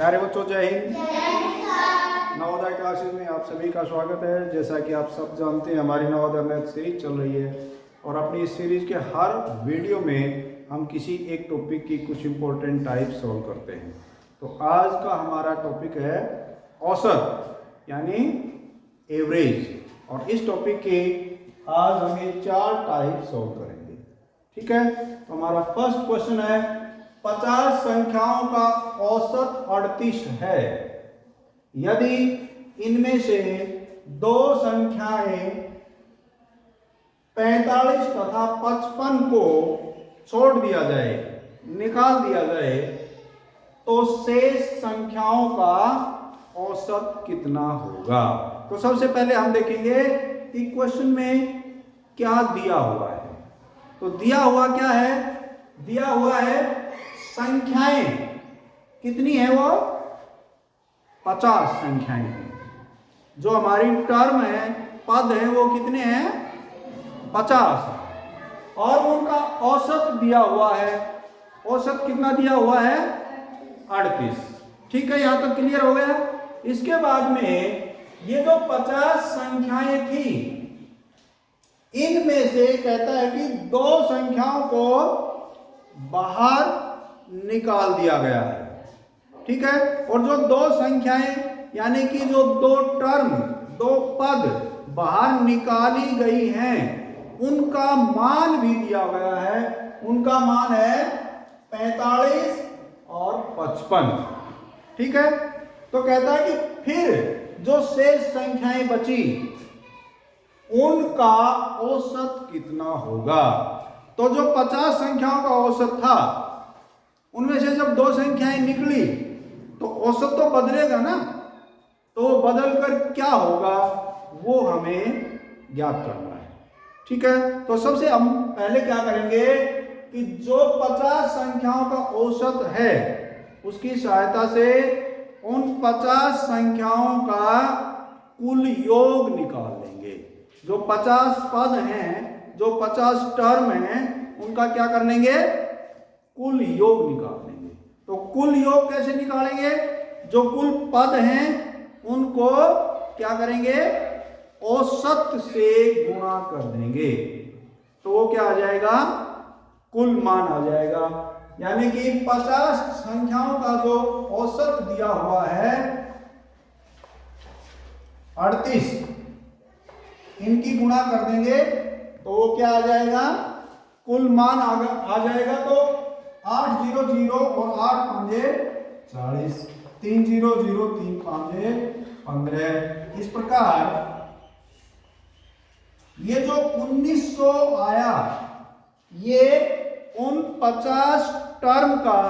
प्यारे बच्चों, जय हिंद। नवोदय क्लासेस में आप सभी का स्वागत है। जैसा कि आप सब जानते हैं, हमारी नवोदय मैथ सीरीज चल रही है और अपनी इस सीरीज के हर वीडियो में हम किसी एक टॉपिक की कुछ इंपॉर्टेंट टाइप सॉल्व करते हैं। तो आज का हमारा टॉपिक है औसत यानी एवरेज, और इस टॉपिक के आज हमें 4 टाइप सॉल्व करेंगे। ठीक है, तो हमारा फर्स्ट क्वेश्चन है, 50 संख्याओं का औसत 38 है। यदि इनमें से 2 संख्याएं 45 तथा 55 को छोड़ दिया जाए, निकाल दिया जाए, तो शेष संख्याओं का औसत कितना होगा। तो सबसे पहले हम देखेंगे कि क्वेश्चन में क्या दिया हुआ है। तो दिया हुआ क्या है? दिया हुआ है संख्याएं कितनी है, वो 50 संख्याएं हैं। जो हमारी टर्म है, पद है, वो कितने हैं? 50। और उनका औसत दिया हुआ है। औसत कितना दिया हुआ है? 38। ठीक है, यहां तक क्लियर हो गया। इसके बाद में ये जो 50 संख्याएं थी, इनमें से कहता है कि 2 संख्याओं को बाहर निकाल दिया गया है। ठीक है, और जो 2 संख्याएं यानी कि जो 2 टर्म, 2 पद बाहर निकाली गई हैं, उनका मान भी दिया गया है। उनका मान है 45 और 55। ठीक है, तो कहता है कि फिर जो शेष संख्याएं बची, उनका औसत कितना होगा। तो जो 50 संख्याओं का औसत था, उनमें से जब 2 संख्याएं निकली तो औसत तो बदलेगा ना। तो बदल कर क्या होगा, वो हमें ज्ञात करना है। ठीक है, तो सबसे हम पहले क्या करेंगे कि जो 50 संख्याओं का औसत है, उसकी सहायता से उन 50 संख्याओं का कुल योग निकाल लेंगे। जो 50 पद हैं, जो 50 टर्म हैं, उनका क्या कर लेंगे? कुल योग निकाल लेंगे। तो कुल योग कैसे निकालेंगे? जो कुल पद हैं, उनको क्या करेंगे? औसत से गुणा कर देंगे, तो वो क्या आ जाएगा? कुल मान आ जाएगा। यानी कि 50 संख्याओं का जो औसत दिया हुआ है 38, इनकी गुणा कर देंगे तो वो क्या आ जाएगा? कुल मान आ जाएगा। तो 8 0 0 और 8 5 40, 3 0 0 3 5 15। इस प्रकार ये जो 1900 आया, ये उन 50 टर्म का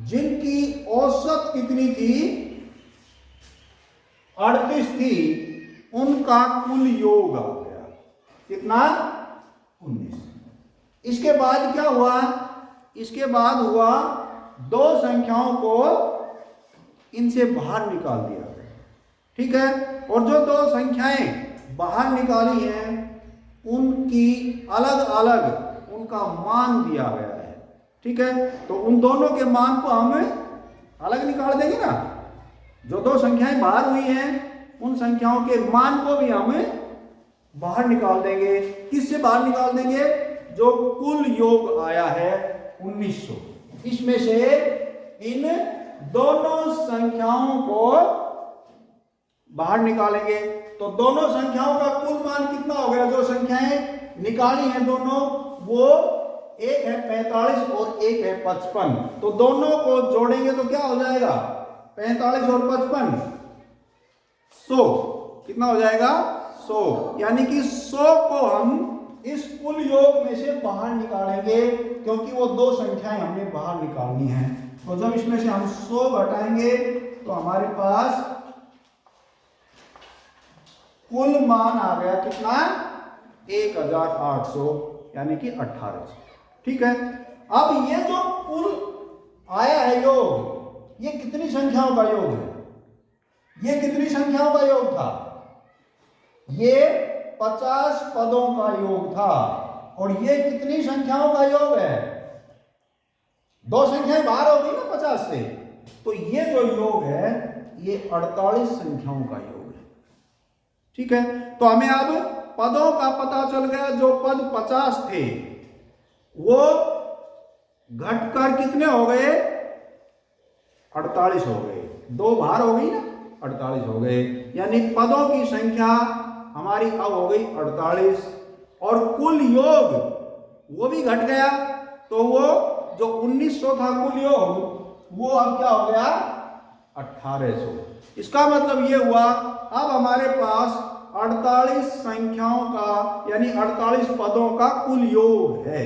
जिनकी औसत कितनी थी? 38 थी, उनका कुल योग आ गया। कितना? 19। इसके बाद क्या हुआ? इसके बाद हुआ 2 संख्याओं को इनसे बाहर निकाल दिया गया। ठीक है, और जो 2 संख्याएं बाहर निकाली हैं, उनकी अलग अलग उनका मान दिया गया है। ठीक है, तो उन दोनों के मान को हम अलग निकाल देंगे ना। जो 2 संख्याएं बाहर हुई हैं, उन संख्याओं के मान को भी हम बाहर निकाल देंगे। किससे बाहर निकाल देंगे? जो कुल योग आया है 1900, इसमें से इन दोनों संख्याओं को बाहर निकालेंगे। तो दोनों संख्याओं का कुल मान कितना हो गया? जो संख्याएं निकाली हैं दोनों, वो एक है 45 और एक है 55। तो दोनों को जोड़ेंगे तो क्या हो जाएगा? 45 और 55 100। कितना हो जाएगा? 100। यानी कि 100 को हम इस कुल योग में से बाहर निकालेंगे, क्योंकि वो 2 संख्याएं हमें बाहर निकालनी है। तो जब इसमें से हम 100 घटाएंगे तो हमारे पास कुल मान आ गया कितना? 1800, यानी कि 1800। ठीक है, अब ये जो कुल आया है योग, ये कितनी संख्याओं का योग है? ये कितनी संख्याओं का योग था? ये 50 पदों का योग था। और ये कितनी संख्याओं का योग है? 2 संख्याएं बाहर होगी ना 50 से, तो ये जो योग है ये 48 संख्याओं का योग है। ठीक है, तो हमें अब पदों का पता चल गया। जो पद 50 थे वो घटकर कितने हो गए? 48 हो गए। 2 बाहर हो गई ना, 48 हो गए। यानी पदों की संख्या हमारी अब हो गई 48 और कुल योग वो भी घट गया। तो वो जो 1900 था कुल योग वो अब क्या हो गया? 1800। इसका मतलब ये हुआ अब हमारे पास 48 संख्याओं का यानी 48 पदों का कुल योग है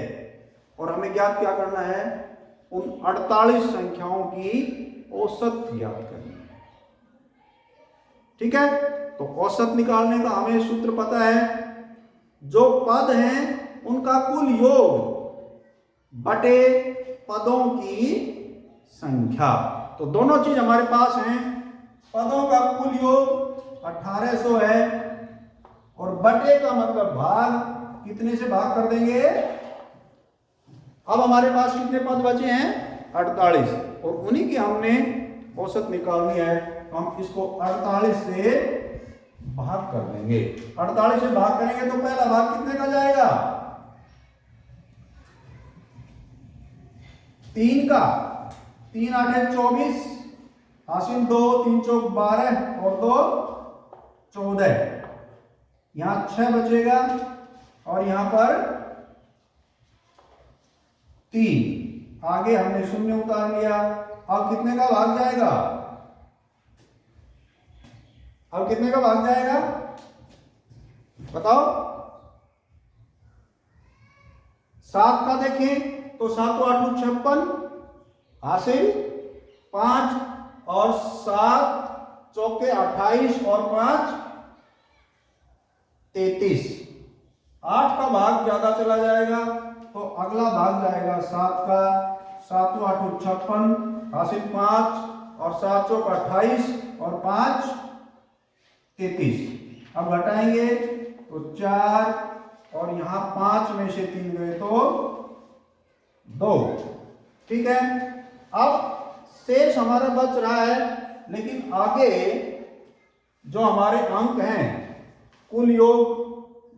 और हमें ज्ञात क्या करना है? उन 48 संख्याओं की औसत ज्ञात करनी है। ठीक है, तो औसत निकालने का हमें सूत्र पता है। जो पद हैं उनका कुल योग बटे पदों की संख्या। तो दोनों चीज हमारे पास हैं। पदों का कुल योग 1800 है और बटे का मतलब भाग, कितने से भाग कर देंगे? अब हमारे पास कितने पद बचे हैं? 48 और उन्हीं की हमने औसत निकालनी है। हम इसको 48 से भाग कर देंगे। 48 से भाग करेंगे तो पहला भाग कितने का जाएगा? 3 का। 3 8 24, हासिल 2, 3 चौक 12 और 2 14। यहां 6 बचेगा और यहां पर 3। आगे हमने शून्य उतार लिया। अब कितने का भाग जाएगा? अब कितने का भाग जाएगा बताओ? 7 का देखें तो 7 8 56, हासिल 5 और 7 चौके 28 और 5 33। 8 का भाग ज्यादा चला जाएगा तो अगला भाग जाएगा 7 का। 7 8 56, हासिल 5 और 7 चौक 28 और 5 33। अब घटाएंगे तो 4 और यहां 5 में से 3 गए तो 2। ठीक है, अब शेष हमारा बच रहा है, लेकिन आगे जो हमारे अंक हैं कुल योग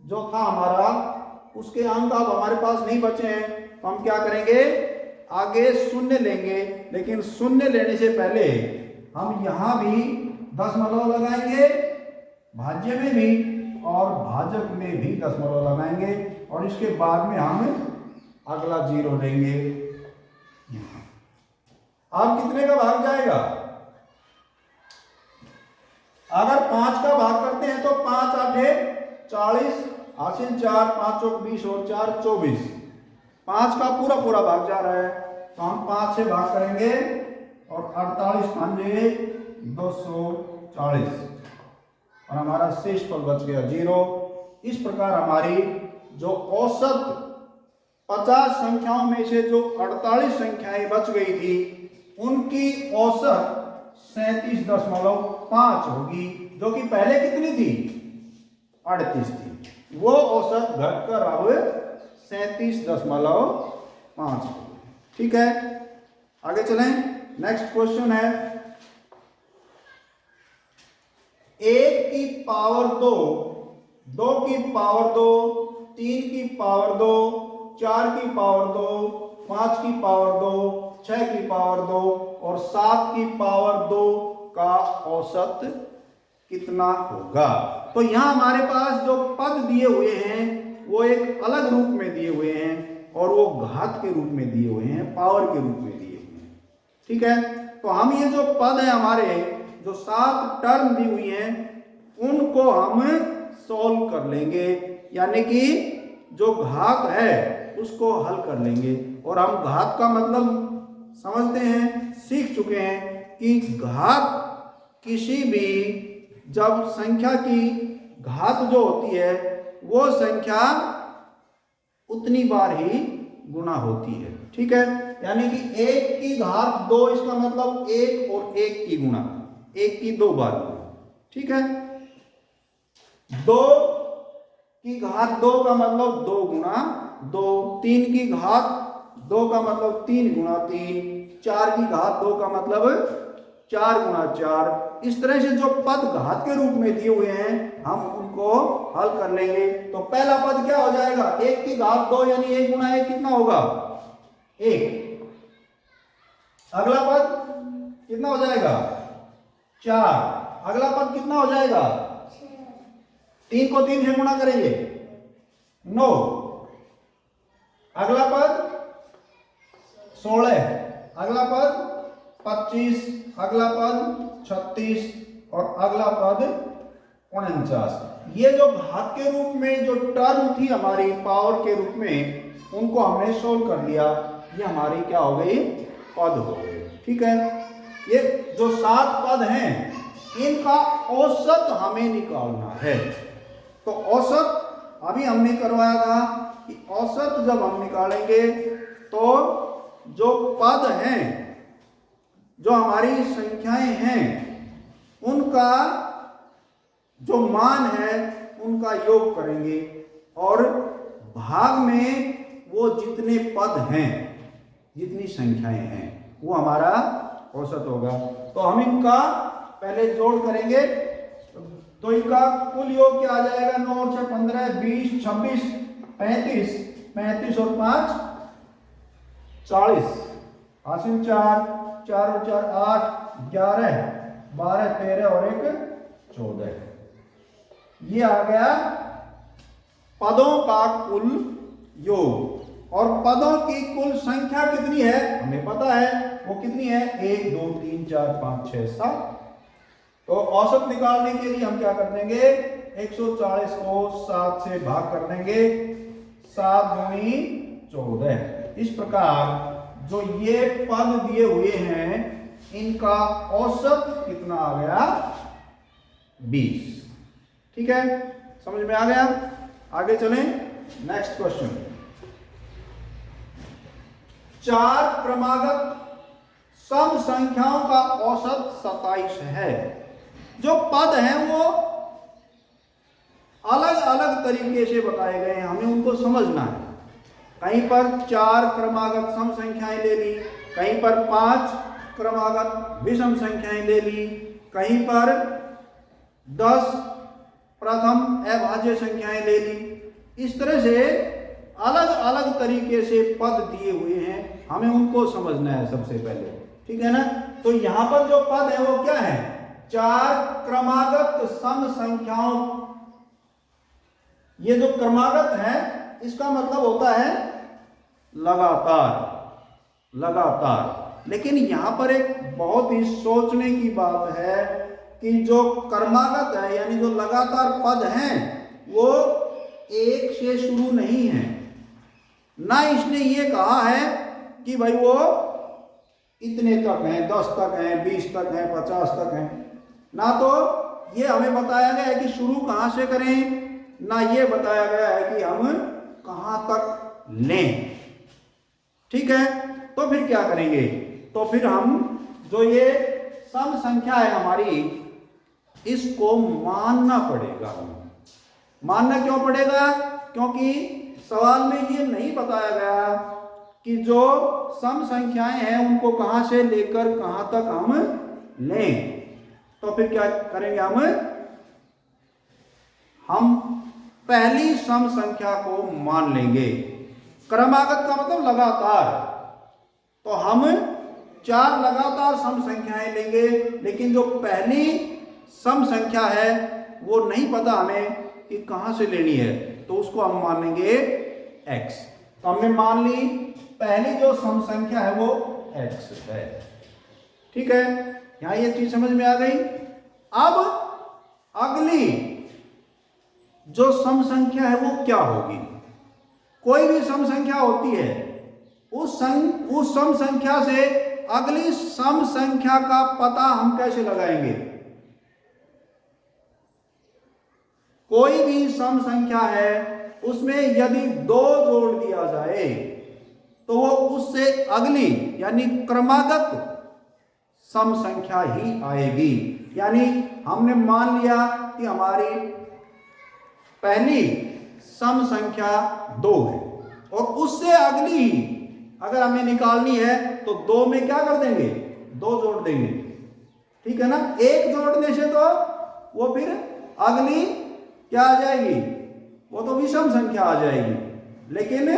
जो था हमारा उसके अंक अब हमारे पास नहीं बचे हैं। तो हम क्या करेंगे? आगे शून्य लेंगे, लेकिन शून्य लेने से पहले हम यहां भी दशमलव लगाएंगे, भाज्य में भी और भाजक में भी दशमलव लगाएंगे और इसके बाद में हम अगला 0 लेंगे। अब कितने का भाग जाएगा? अगर 5 का भाग करते हैं तो 5 8 40, हासिल 4, 5 चौक 20 और 4 24। 5 का पूरा पूरा भाग जा रहा है तो हम 5 से भाग करेंगे और 48 5 240 और हमारा शेष फल बच गया 0। इस प्रकार हमारी जो औसत 50 संख्याओं में से जो 48 संख्याएं बच गई थी उनकी औसत 37.5 होगी, जो कि पहले कितनी थी? 38 थी। वो औसत घटकर अब 37.5। ठीक है, आगे चलें। नेक्स्ट क्वेश्चन है 1 की पावर 2, 2 की पावर 2, 3 की पावर 2, 4 की पावर 2, 5 की पावर 2, 6 की पावर 2 और 7 की पावर 2 का औसत कितना होगा? तो यहां हमारे पास जो पद दिए हुए हैं वो एक अलग रूप में दिए हुए हैं और वो घात के रूप में दिए हुए हैं, पावर के रूप में दिए हुए हैं। ठीक है, तो हम ये जो पद है हमारे जो 7 टर्म दी हुई हैं उनको हम सॉल्व कर लेंगे, यानी कि जो घात है उसको हल कर लेंगे। और हम घात का मतलब समझते हैं, सीख चुके हैं कि घात किसी भी जब संख्या की घात जो होती है वो संख्या उतनी बार ही गुणा होती है। ठीक है, यानी कि 1 की घात 2 इसका मतलब 1 और 1 की गुणा, 1 की 2 बार गुणा। ठीक है, 2 की घात 2 का मतलब 2 गुणा 2, 3 की घात 2 का मतलब 3 गुणा 3, 4 की घात 2 का मतलब 4 गुणा 4। इस तरह से जो पद घात के रूप में दिए हुए हैं हम उनको हल कर लेंगे। तो पहला पद क्या हो जाएगा, 1 की घात 2 यानी 1 गुणा 1 कितना होगा 1। अगला पद कितना हो जाएगा 4। अगला पद कितना हो जाएगा 3 को 3 से गुणा करेंगे 9। अगला पद 16। अगला पद 25। अगला पद 36 और अगला पद 49। ये जो घात के रूप में जो टर्म थी हमारी पावर के रूप में, उनको हमने सोल्व कर लिया। ये हमारी क्या हो गई, पद हो गए। ठीक है, ये जो 7 पद हैं इनका औसत हमें निकालना है। तो औसत अभी हमने करवाया था कि औसत जब हम निकालेंगे तो जो पद हैं, जो हमारी संख्याएं हैं, उनका जो मान है उनका योग करेंगे और भाग में वो जितने पद हैं, जितनी संख्याएं हैं, वो हमारा औसत होगा। तो हम इनका पहले जोड़ करेंगे। तो इनका कुल योग क्या आ जाएगा, 9 और 6 15, 20, 26, 35, 35 और 5 40, हासिल 4, 4 और 4 8, 11, 12, 13 और 1 14। ये आ गया पदों का कुल योग। और पदों की कुल संख्या कितनी है हमें पता है, वो कितनी है 1 2 3 4 5 6 7। तो औसत निकालने के लिए हम क्या कर देंगे, 140 को 7 से भाग कर देंगे, 7 दूनी 14। इस प्रकार जो ये पद दिए हुए हैं इनका औसत कितना आ गया 20। ठीक है, समझ में आ गया। आगे चलें, नेक्स्ट क्वेश्चन। 4 क्रमागत सम संख्याओं का औसत 27 है। जो पद हैं वो अलग अलग तरीके से बताए गए हैं, हमें उनको समझना है। कहीं पर 4 क्रमागत सम संख्याएं ले ली, कहीं पर 5 क्रमागत विषम संख्याएं ले ली, कहीं पर 10 प्रथम अभाज्य संख्याएं ले ली। इस तरह से अलग अलग तरीके से पद दिए हुए हैं, हमें उनको समझना है सबसे पहले। ठीक है ना। तो यहां पर जो पद है वो क्या है, 4 क्रमागत सम संख्याओं। ये जो क्रमागत है इसका मतलब होता है लगातार, लगातार। लेकिन यहां पर एक बहुत ही सोचने की बात है कि जो क्रमागत है यानी जो लगातार पद हैं वो एक से शुरू नहीं है। ना इसने ये कहा है कि भाई वो इतने तक हैं, 10 तक हैं, 20 तक हैं, 50 तक हैं। ना तो ये हमें बताया गया है कि शुरू कहाँ से करें, ना ये बताया गया है कि हम कहाँ तक लें। ठीक है, तो फिर क्या करेंगे, तो फिर हम जो ये सम संख्या है हमारी इसको मानना पड़ेगा। मानना क्यों पड़ेगा, क्योंकि सवाल में ये नहीं बताया गया कि जो सम संख्याएं हैं उनको कहां से लेकर कहां तक हम लें। तो फिर क्या करेंगे, हम पहली सम संख्या को मान लेंगे। क्रमागत का मतलब लगातार, तो हम 4 लगातार सम संख्याएं लेंगे, लेकिन जो पहली सम संख्या है वो नहीं पता हमें कि कहां से लेनी है, तो उसको हम मान लेंगे x। तो हमने मान ली पहली जो सम संख्या है वो x है। ठीक है, यहां ये चीज समझ में आ गई। अब अगली जो सम संख्या है वो क्या होगी। कोई भी सम संख्या होती है, उस सम संख्या से अगली सम संख्या का पता हम कैसे लगाएंगे। कोई भी सम संख्या है उसमें यदि 2 जोड़ दिया जाए तो वो उससे अगली यानी क्रमागत सम संख्या ही आएगी। यानी हमने मान लिया कि हमारी पहली सम संख्या 2 है और उससे अगली अगर हमें निकालनी है तो 2 में क्या कर देंगे, 2 जोड़ देंगे। ठीक है ना। एक जोड़ने से तो वो फिर अगली क्या आ जाएगी, वो तो विषम संख्या आ जाएगी। लेकिन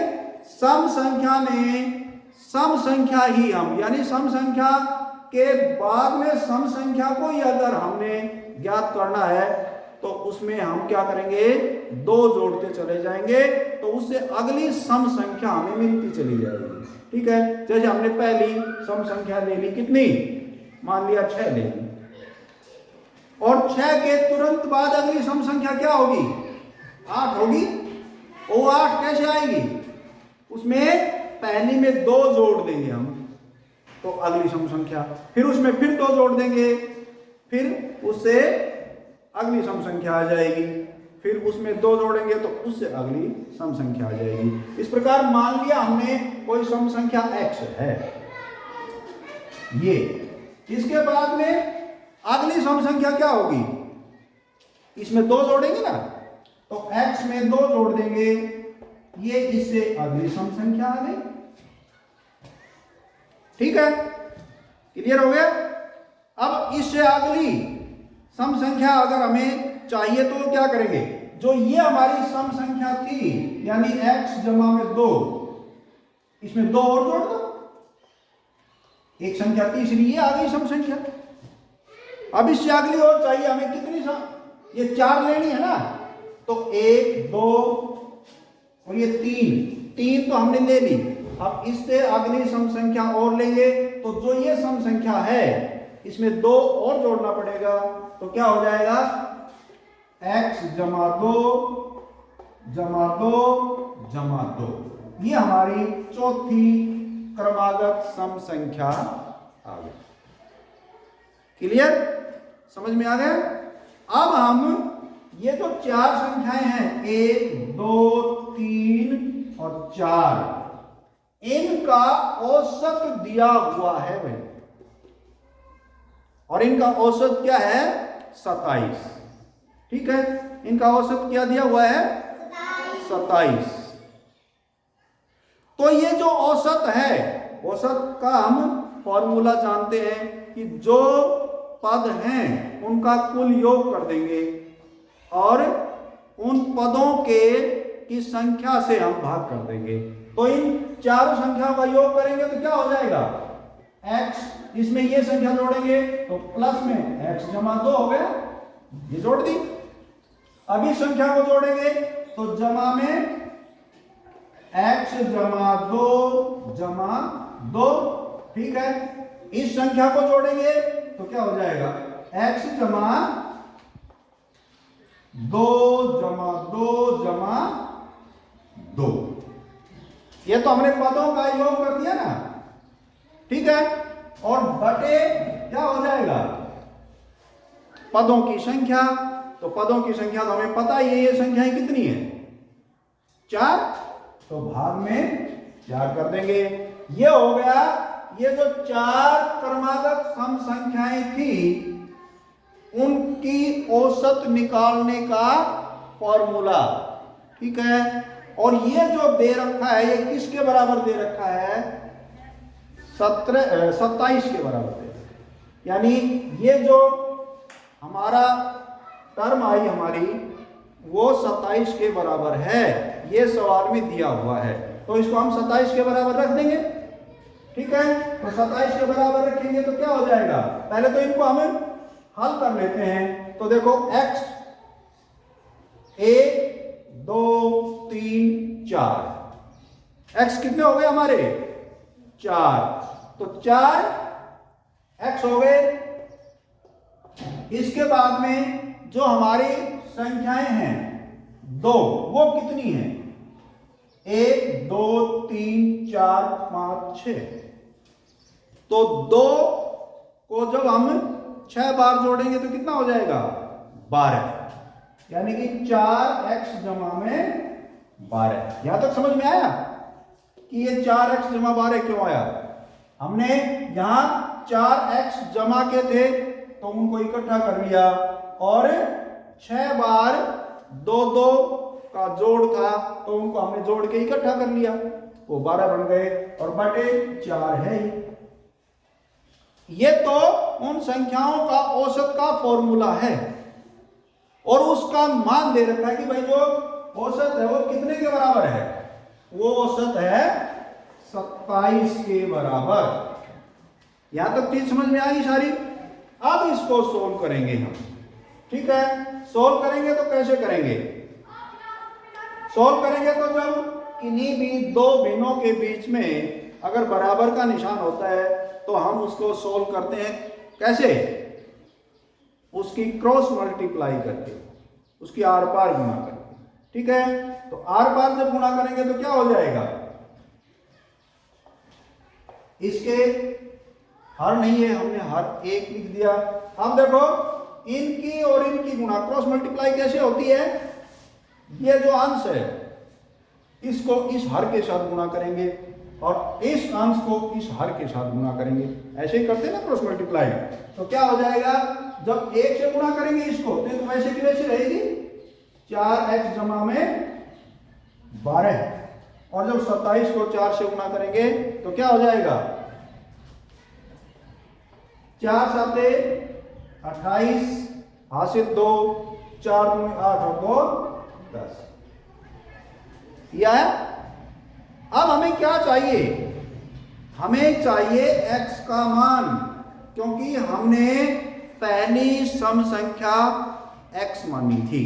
सम संख्या में सम संख्या ही हम, यानी सम संख्या के बाद में सम संख्या को ही अगर हमने ज्ञात करना है तो उसमें हम क्या करेंगे, दो जोड़ते चले जाएंगे, तो उससे अगली सम संख्या हमें मिलती चली जाएगी। ठीक है, जैसे हमने पहली सम संख्या ले ली, कितनी, मान लिया 6 ले ली, और 6 के तुरंत बाद अगली सम संख्या क्या होगी, 8 होगी। वो 8 कैसे आएगी, उसमें पहली में 2 जोड़ देंगे हम तो अगली सम संख्या, फिर उसमें फिर 2 जोड़ देंगे, फिर उससे अगली सम संख्या आ जाएगी, फिर उसमें 2 जोड़ेंगे तो उससे अगली सम संख्या आ जाएगी। इस प्रकार मान लिया हमने कोई सम संख्या x है, ये, इसके बाद में अगली सम संख्या क्या होगी, इसमें 2 जोड़ेंगे ना, तो x में 2 जोड़ देंगे, ये इससे अगली सम संख्या आ गई। ठीक है, क्लियर हो गया। अब इससे अगली सम संख्या अगर हमें चाहिए तो क्या करेंगे, जो ये हमारी सम संख्या थी यानी x जमा में 2, इसमें 2 और जोड़ दो, एक संख्या तीसरी ये आ गई सम संख्या। अब इससे अगली और चाहिए हमें, कितनी सम, ये 4 लेनी है ना, तो 1 2 और ये 3 तो हमने ले ली। अब इससे अगली सम संख्या और लेंगे, तो जो ये सम संख्या है इसमें 2 और जोड़ना पड़ेगा, तो क्या हो जाएगा, x जमा 2 जमा 2 जमा 2, ये हमारी चौथी क्रमागत सम संख्या आ गई। क्लियर, समझ में आ गया। अब हम ये जो 4 संख्याएं हैं 1 2 3 और 4, इनका औसत दिया हुआ है भाई, और इनका औसत क्या है, 27। ठीक है, इनका औसत क्या दिया हुआ है, 27। तो ये जो औसत है, औसत का हम फॉर्मूला जानते हैं कि जो पद हैं उनका कुल योग कर देंगे और उन पदों की संख्या से हम भाग कर देंगे। तो इन चारों संख्याओं का योग करेंगे तो क्या हो जाएगा, x, इसमें ये संख्या जोड़ेंगे तो प्लस में x जमा 2 हो गया, ये जोड़ दी। अब इस संख्या को जोड़ेंगे तो जमा में x जमा 2 जमा 2। ठीक है, इस संख्या को जोड़ेंगे तो क्या हो जाएगा, x जमा 2 जमा 2 जमा 2। ये तो हमने पदों का योग कर दिया ना। ठीक है, और बटे क्या हो जाएगा, पदों की संख्या। तो पदों की संख्या तो हमें पता ही है, ये संख्याएं कितनी है, 4, तो भाग में 4 कर देंगे। ये हो गया, ये जो 4 क्रमागत सम संख्याएं थी उनकी औसत निकालने का फॉर्मूला। ठीक है, और ये जो दे रखा है ये किसके बराबर दे रखा है, 27 के बराबर दे रखा है। यानी ये जो हमारा टर्म आई हमारी वो 27 के बराबर है, ये सवाल में दिया हुआ है, तो इसको हम 27 के बराबर रख देंगे। ठीक है, तो 27 के बराबर रखेंगे तो क्या हो जाएगा, पहले तो इनको हम हल कर लेते हैं। तो देखो x 1 2 3 4, x कितने हो गए हमारे, 4, तो 4 x हो गए। इसके बाद में जो हमारी संख्याएं हैं 2, वो कितनी है, 1 2 3 4 5 6, तो 2 को जब हम 6 बार जोड़ेंगे तो कितना हो जाएगा, 12, यानी कि 4x जमा में 12। यहां तक समझ में आया कि ये 4x जमा 12 क्यों आया। हमने यहां 4x जमा के थे तो उनको इकट्ठा कर लिया, और 6 बार 2 2 का जोड़ था तो उनको हमने जोड़ के इकट्ठा कर लिया, वो 12 बन गए, और बटे 4 है। ये तो उन संख्याओं का औसत का फॉर्मूला है और उसका मान दे रखा है कि भाई जो औसत है वो कितने के बराबर है, वो औसत है 27 के बराबर। यहां तक चीज समझ में आ गई सारी। अब इसको सोल्व करेंगे हम, ठीक है। सोल्व करेंगे तो कैसे करेंगे, सोल्व करेंगे तो जब किन्हीं भी दो भिन्नों के बीच में अगर बराबर का निशान होता है तो हम उसको सोल्व करते हैं कैसे, उसकी क्रॉस मल्टीप्लाई करके, उसकी आर पार गुणा करके, ठीक है। तो आर पार जब गुणा करेंगे तो क्या हो जाएगा, इसके हर नहीं है, हमने हर एक लिख दिया। अब देखो इनकी और इनकी गुणा, क्रॉस मल्टीप्लाई कैसे होती है, ये जो अंश है इसको इस हर के साथ गुणा करेंगे और इस अंश को इस हर के साथ गुणा करेंगे, ऐसे ही करते हैं ना क्रॉस मल्टीप्लाई। तो क्या हो जाएगा, जब एक से गुणा करेंगे इसको तो वैसे की वैसे रहेगी 4x जमा में 12, और जब 27 को 4 से गुणा करेंगे तो क्या हो जाएगा, 4 साते 28, हासिल 2, 4 दूनी 8 और 2 10। यह है। अब हमें क्या चाहिए, हमें चाहिए x का मान, क्योंकि हमने पहली सम संख्या x मानी थी।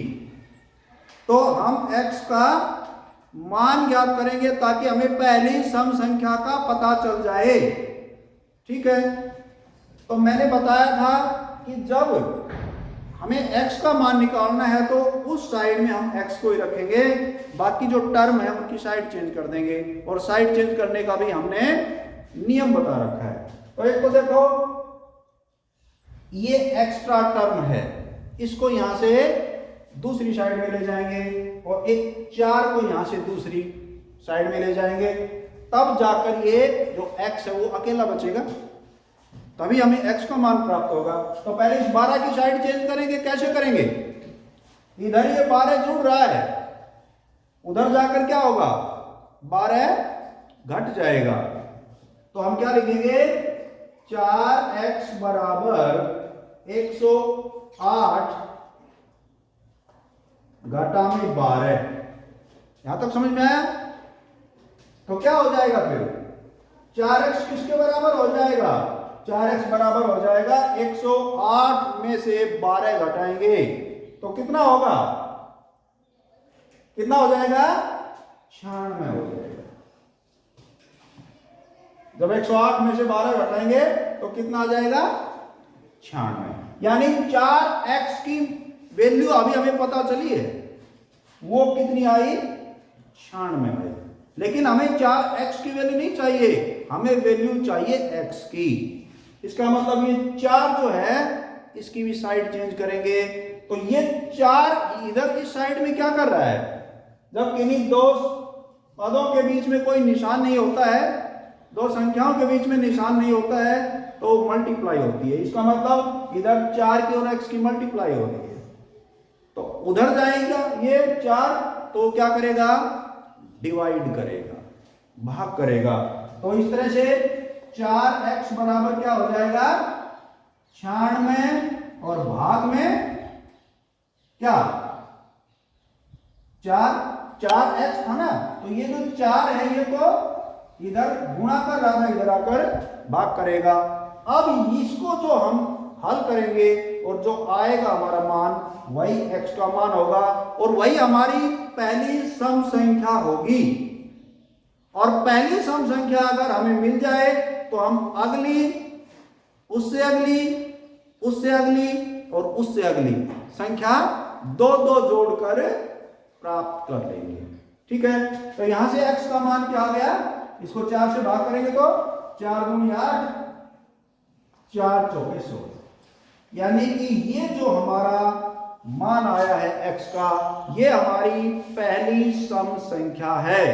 तो हम x का मान ज्ञात करेंगे ताकि हमें पहली सम संख्या का पता चल जाए, ठीक है। तो मैंने बताया था कि जब हमें x का मान निकालना है तो उस साइड में हम x को ही रखेंगे, बाकी जो टर्म है उनकी साइड चेंज कर देंगे, और साइड चेंज करने का भी हमने नियम बता रखा है। तो एक तो देखो ये एक्स्ट्रा टर्म है, इसको यहां से दूसरी साइड में ले जाएंगे और एक 4 को यहां से दूसरी साइड में ले जाएंगे, तब जाकर ये जो x है वो अकेला बचेगा, तभी हमें x का मान प्राप्त होगा। तो पहले इस 12 की साइड चेंज करेंगे, कैसे करेंगे, इधर ये 12 जुड़ रहा है, उधर जाकर क्या होगा 12 घट जाएगा। तो हम क्या लिखेंगे, 4x बराबर 108 घटा में 12। यहां तक समझ में आया। तो क्या हो जाएगा फिर, 4x किसके बराबर हो जाएगा, 4x बराबर हो जाएगा 108 में से 12 घटाएंगे तो कितना होगा, कितना हो जाएगा, 96 हो जाएगा। जब 108 में से 12 घटाएंगे तो कितना आ जाएगा, 96। यानी 4x की वैल्यू अभी हमें पता चली है, वो कितनी आई, 96 आई। लेकिन हमें 4x की वैल्यू नहीं चाहिए, हमें वैल्यू चाहिए x की। इसका मतलब ये 4 जो है इसकी भी साइड चेंज करेंगे, तो ये 4 इधर इस साइड में क्या कर रहा है, जब किन्हीं दो पदों के बीच में कोई निशान नहीं होता है, दो संख्याओं के बीच में निशान नहीं होता है, तो मल्टीप्लाई होती है। इसका मतलब इधर 4 की और x की मल्टीप्लाई हो रही है, तो उधर जाएगा ये 4, तो क्या करेगा, डिवाइड करेगा, भाग करेगा। तो इस तरह से 4x बराबर क्या हो जाएगा, 96 और भाग में क्या 4x था ना, तो ये जो 4 है ये तो इधर गुणा कर रहा था, इधर आकर भाग करेगा। अब इसको जो हम हल करेंगे और जो आएगा हमारा मान वही x का मान होगा, और वही हमारी पहली सम संख्या होगी। और पहली सम संख्या अगर हमें मिल जाए तो हम अगली, उससे अगली, उससे अगली और उससे अगली संख्या 2-2 जोड़कर प्राप्त कर लेंगे, ठीक है। तो यहां से x का मान क्या आ गया, इसको 4 से भाग करेंगे तो 4 दूनी 8, 4 चौके 16, यानी कि ये जो हमारा मान आया है x का, ये हमारी पहली सम संख्या है।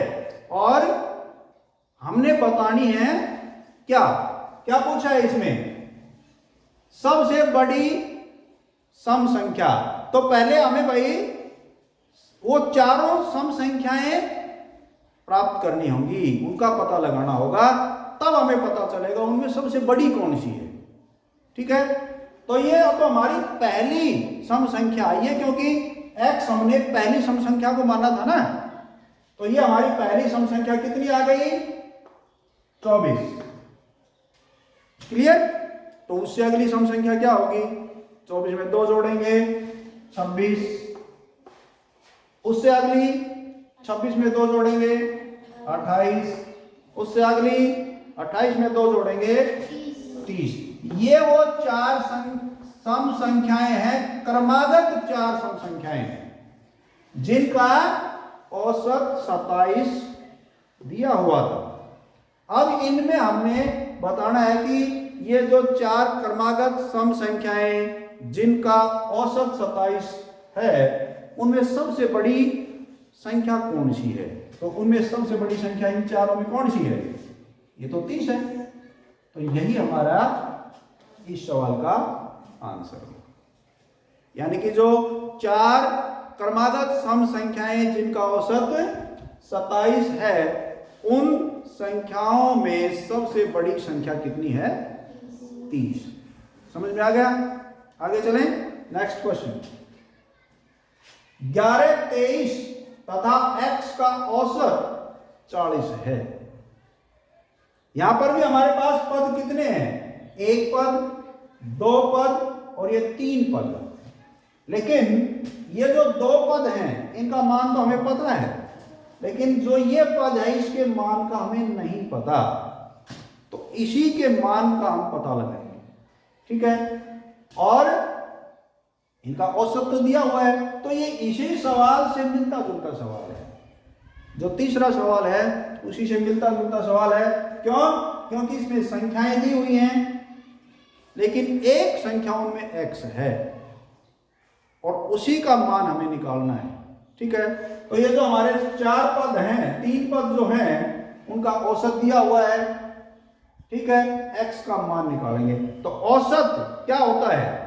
और हमने बतानी है क्या, क्या पूछा है इसमें, सबसे बड़ी सम संख्या। तो पहले हमें भाई वो चारों सम संख्याएं प्राप्त करनी होंगी, उनका पता लगाना होगा, तब हमें पता चलेगा उनमें सबसे बड़ी कौन सी है। ठीक है, तो ये तो हमारी पहली सम संख्या आई है, क्योंकि x हमने पहली सम संख्या को माना था ना, तो ये हमारी पहली सम संख्या कितनी आ गई? 24। क्लियर? तो उससे अगली सम संख्या क्या होगी? 24 में 2 जोड़ेंगे 26, उससे अगली 26 में 2 जोड़ेंगे 28, उससे अगली 28 में 2 जोड़ेंगे 30। ये वो 4 सम संख्याएं हैं, क्रमागत 4 सम संख्याएं हैं, जिनका औसत 27 दिया हुआ था। अब इनमें हमने बताना है कि ये जो 4 क्रमागत सम संख्याएं जिनका औसत 27 है, उनमें सबसे बड़ी संख्या कौन सी है? तो उनमें सबसे बड़ी संख्या इन चारों में कौन सी है? ये तो 30 है। तो यही हमारा इस सवाल का आंसर है। यानी कि जो 4 क्रमागत सम संख्याएं जिनका औसत 27 है, उन संख्याओं में सबसे बड़ी संख्या कितनी है? 30। समझ में आ गया? आगे चलें, नेक्स्ट क्वेश्चन। 11, 23 तथा x का औसत 40 है। यहां पर भी हमारे पास पद कितने हैं? 1 पद, 2 पद और ये 3 पद। लेकिन ये जो 2 पद हैं, इनका मान तो हमें पता है, लेकिन जो ये पद है इसके मान का हमें नहीं पता, तो इसी के मान का हम पता लगाएंगे। ठीक है, और इनका औसत तो दिया हुआ है, तो ये इसी सवाल से मिलता जुलता सवाल है। जो तीसरा सवाल है उसी से मिलता जुलता सवाल है। क्यों? क्योंकि इसमें संख्याएं दी हुई हैं, लेकिन एक संख्या उनमें x है और उसी का मान हमें निकालना है। ठीक है, तो ये जो हमारे 4 पद हैं, 3 पद जो हैं, उनका औसत दिया हुआ है। ठीक है, x का मान निकालेंगे। तो औसत क्या होता है?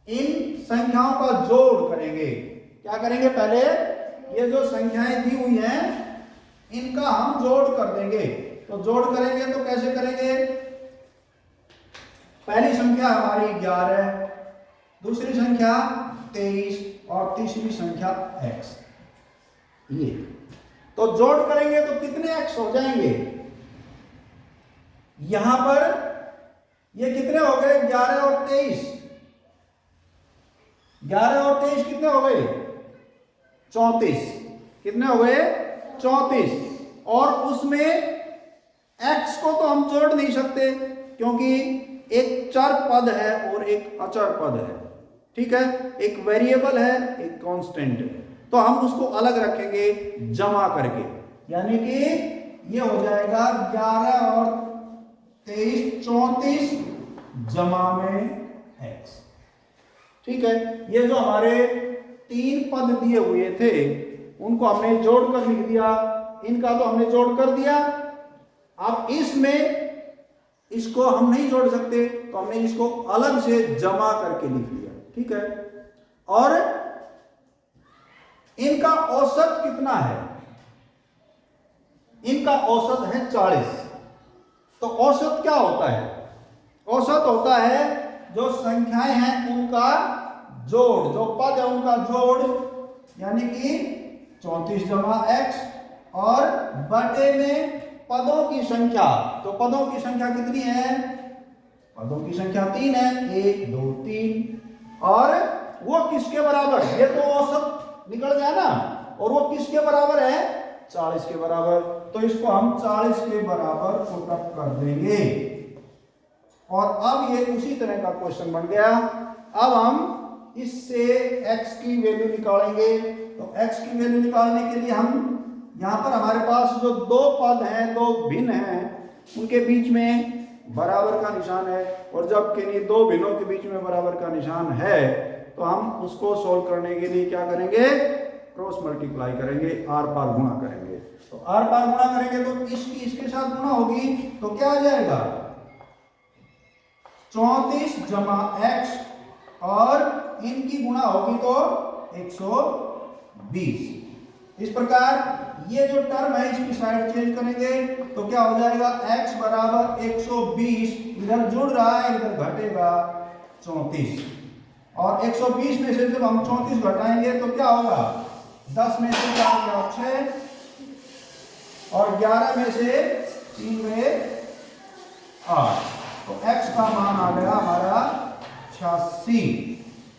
इन संख्याओं का जोड़ करेंगे। क्या करेंगे? पहले ये जो संख्याएं दी हुई हैं, इनका हम जोड़ कर देंगे। तो जोड़ करेंगे तो कैसे करेंगे? पहली संख्या हमारी 11, दूसरी संख्या 23 और तीसरी संख्या x। ये तो जोड़ करेंगे तो कितने x हो जाएंगे? यहां पर ये कितने हो गए? 11 और 23। 11 और 23 कितने हो गए? 34। कितने हो गए? 34। और उसमें x को तो हम जोड़ नहीं सकते, क्योंकि एक चर पद है और एक अचर पद है। ठीक है, एक वेरिएबल है, एक कांस्टेंट है, तो हम उसको अलग रखेंगे जमा करके। यानी कि ये हो जाएगा 11 और 23, 34 जमा में x। ठीक है, ये जो हमारे 3 पद दिए हुए थे, उनको हमने जोड़कर लिख दिया। इनका तो हमने जोड़ कर दिया। अब इसमें इसको हम नहीं जोड़ सकते, तो हमने इसको अलग से जमा करके लिख लिया। ठीक है, और इनका औसत कितना है? इनका औसत है 40। तो औसत क्या होता है? औसत होता है जो संख्याएं हैं उनका जोड़, जो पद है उनका जोड़, यानी कि 34 जमा x और बटे में पदों की संख्या। तो पदों की संख्या कितनी है? पदों की संख्या 3 है, 1 2 3। और वो किसके बराबर? ये तो औसत निकल गया ना, और वो किसके बराबर है? 40 के बराबर। तो इसको हम 40 के बराबर पुटअप कर देंगे। और अब ये उसी तरह का क्वेश्चन बन गया। अब हम इससे x की वैल्यू निकालेंगे। तो x की वैल्यू निकालने के लिए हम यहां पर हमारे पास जो 2 पद हैं, 2 भिन्न हैं, उनके बीच में बराबर का निशान है, और जब किन्हीं 2 भिन्नों के बीच में बराबर का निशान है, तो हम उसको सोल्व करने के लिए क्या करेंगे? क्रॉस मल्टीप्लाई करेंगे, आर पार गुणा करेंगे। तो आर पार गुणा करेंगे तो इसकी इसके साथ गुणा होगी, तो क्या आ जाएगा? 34 जमा x और इनकी गुणा होगी तो 120। इस प्रकार ये जो टर्म है इसकी साइड चेंज करेंगे तो क्या हो जाएगा, x बराबर 120, इधर जुड़ रहा है इधर घटेगा 34, और 120 में से जब हम 34 घटाएंगे तो क्या होगा, 10 में से 4 गया 6 और 11 में से 3 में 8, तो x का मान आ गया हमारा 86।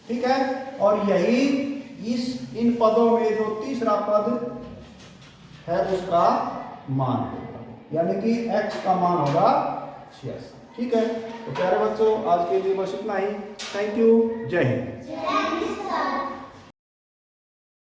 ठीक है, और यही इन पदों में जो तीसरा पद है उसका मान होगा, यानी कि x का मान होगा 86। ठीक है, तो प्यारे बच्चों आज के लिए बस इतना ही। थैंक यू, जय हिंद।